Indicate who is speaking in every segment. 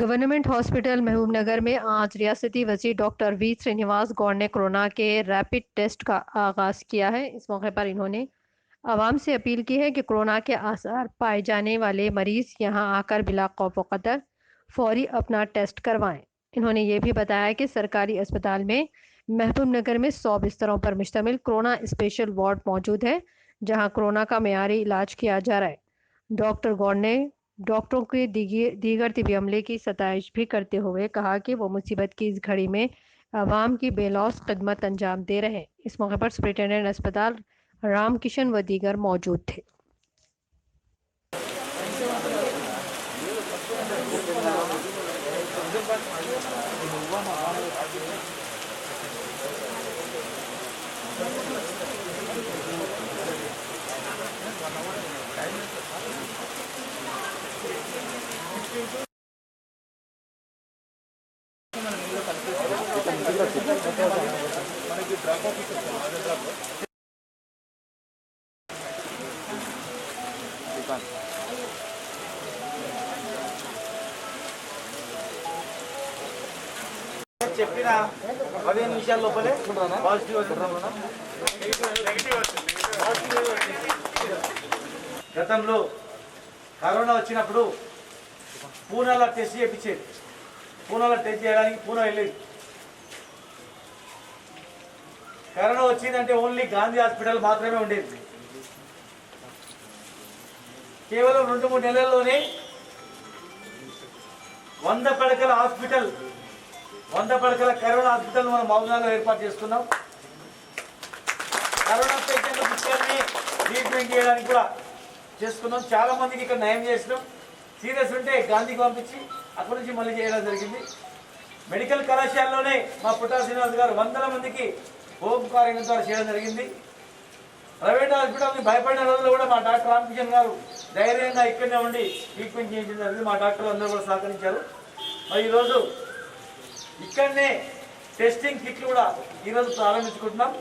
Speaker 1: Government hospital Mahbubnagar में आज रियासती वज़ीर डॉक्टर वी श्रीनिवास गौड़ ने कोरोना के रैपिड टेस्ट का आगाज़ किया है। इस मौके पर इन्होंने आवाम से अपील की है कि कोरोना के आसार पाए जाने वाले मरीज यहां आकर बिला खौफ व खतर फौरी अपना टेस्ट करवाएं। इन्होंने ये भी बताया कि सरकारी अस्पताल में महबूबनगर में 100 बिस्तरों पर मुश्तमिल कोरोना स्पेशल वार्ड मौजूद है, जहां कोरोना का मेयारी इलाज किया जा रहा है। डॉक्टर गौड़ ने डॉक्टरों के दीगर तिबी अमले की सताइश भी करते हुए कहा कि वो मुसीबत की इस घड़ी में आवाम की बेलौस खदमत अंजाम दे रहे हैं। इस मौके पर सुप्रिंटेंडेंट अस्पताल राम किशन व दीगर मौजूद थे।
Speaker 2: చెప్పిన 15 నిమిషాల లోపలే పాజిటివ్ గతంలో కరోనా వచ్చినప్పుడు పూనాలో టెస్ట్ చేయించేది. పూనాలో టెస్ట్ చేయడానికి పూనా వెళ్ళేది. కరోనా వచ్చిందంటే ఓన్లీ గాంధీ హాస్పిటల్ మాత్రమే ఉండేది. కేవలం 2-3 నెలల్లోనే 100 పడకల హాస్పిటల్ 100 పడకల కరోనా హాస్పిటల్ మనం మౌనాలో ఏర్పాటు చేసుకున్నాం. కరోనా పేషెంట్లకు ఇక్కడనే ట్రీట్మెంట్ చేయడానికి కూడా చేసుకున్నాం. చాలా మందికి ఇక్కడ నయం చేసినాం. సీరియస్ ఉంటే గాంధీకి పంపించి అక్కడి నుంచి మళ్ళీ చేయడం జరిగింది. మెడికల్ కళాశాలలోనే మా పుట్టా శ్రీనివాస్ గారు 100 మందికి హోమ్ క్వారంటైన్ ద్వారా చేయడం జరిగింది. ప్రైవేట్ హాస్పిటల్ని భయపడిన రోజుల్లో కూడా మా డాక్టర్ రామకిషన్ గారు ధైర్యంగా ఇక్కడనే ఉండి ట్రీట్మెంట్ చేయించడం జరిగింది. మా డాక్టర్లు అందరూ కూడా సహకరించారు. మరి ఈరోజు ఇక్కడనే టెస్టింగ్ కిట్లు కూడా ఈరోజు ప్రారంభించుకుంటున్నాం.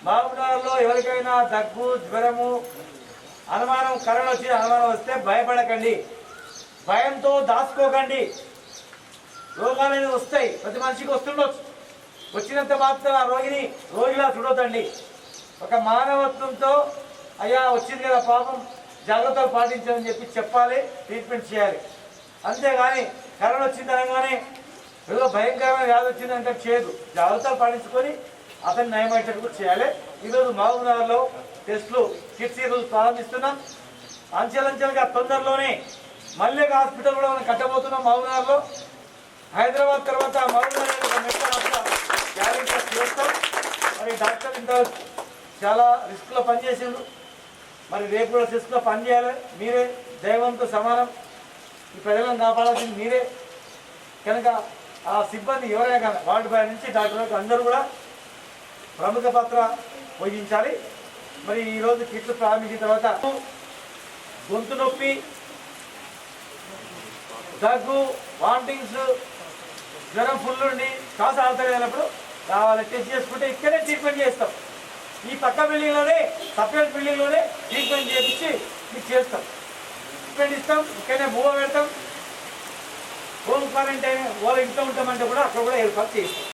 Speaker 2: మహబూబ్నగర్లో ఎవరికైనా దగ్గు, జ్వరము, అనుమానం, కరోనా వచ్చి అనుమానం వస్తే భయపడకండి, భయంతో దాచుకోకండి. రోగాలు అనేవి వస్తాయి, ప్రతి మనిషికి వస్తుండొచ్చు. వచ్చినంత మాత్రం ఆ రోగిని రోగిలా చూడొద్దండి. ఒక మానవత్వంతో అయ్యా వచ్చింది కదా పాపం జాగ్రత్తలు పాటించాలని చెప్పాలి, ట్రీట్మెంట్ చేయాలి. అంతేగాని కరోనా వచ్చింది అనగానే ఏదో భయంకరమైన వ్యాధి వచ్చిందంటే చేయదు. జాగ్రత్తలు పాటించుకొని అతన్ని నయమయ్యేటట్టు కూడా చేయాలి. ఈరోజు మహబూబ్నగర్లో టెస్టులు కిట్స్ ఈరోజు ప్రారంభిస్తున్నాం. అంచెలంచెలుగా తొందరలోనే మళ్ళీ హాస్పిటల్ కూడా మనం కట్టబోతున్నాం మహబూబ్నగర్లో. హైదరాబాద్ తర్వాత మహబూబ్నగర్ గ్యారెంటీ చేస్తాం. మరి డాక్టర్ ఇంత చాలా రిస్క్లో పనిచేసిండు. మరి రేపు కూడా రిస్క్లో పనిచేయాలి. మీరే దైవంతో సమానం. ఈ ప్రజలను కాపాడాల్సింది మీరే. కనుక ఆ సిబ్బంది ఎవరైనా కానీ వార్డు బాయ్ నుంచి డాక్టర్ వరకు అందరూ కూడా ప్రముఖ పాత్ర వహించాలి. మరి ఈరోజు కిట్లు ప్రారంభించిన తర్వాత గొంతు నొప్పి, దగ్గు, వామిటింగ్స్, జ్వరం ఫుల్ ఉండి శ్వాస ఆడతలేనప్పుడు కావాలి టెస్ట్ చేసుకుంటే ఇక్కడే ట్రీట్మెంట్ చేస్తాం. ఈ పక్క బిల్డింగ్లోనే సపరేట్ బిల్డింగ్లోనే ట్రీట్మెంట్ చేయించి మీకు చేస్తాం. ట్రీట్మెంట్ ఇస్తాం, ఇక్కడనే మూవ పెడతాం. హోమ్ క్వారంటైన్ వాళ్ళు ఇంట్లో ఉంటామంటే కూడా అక్కడ కూడా ఏర్పాటు చేస్తాం.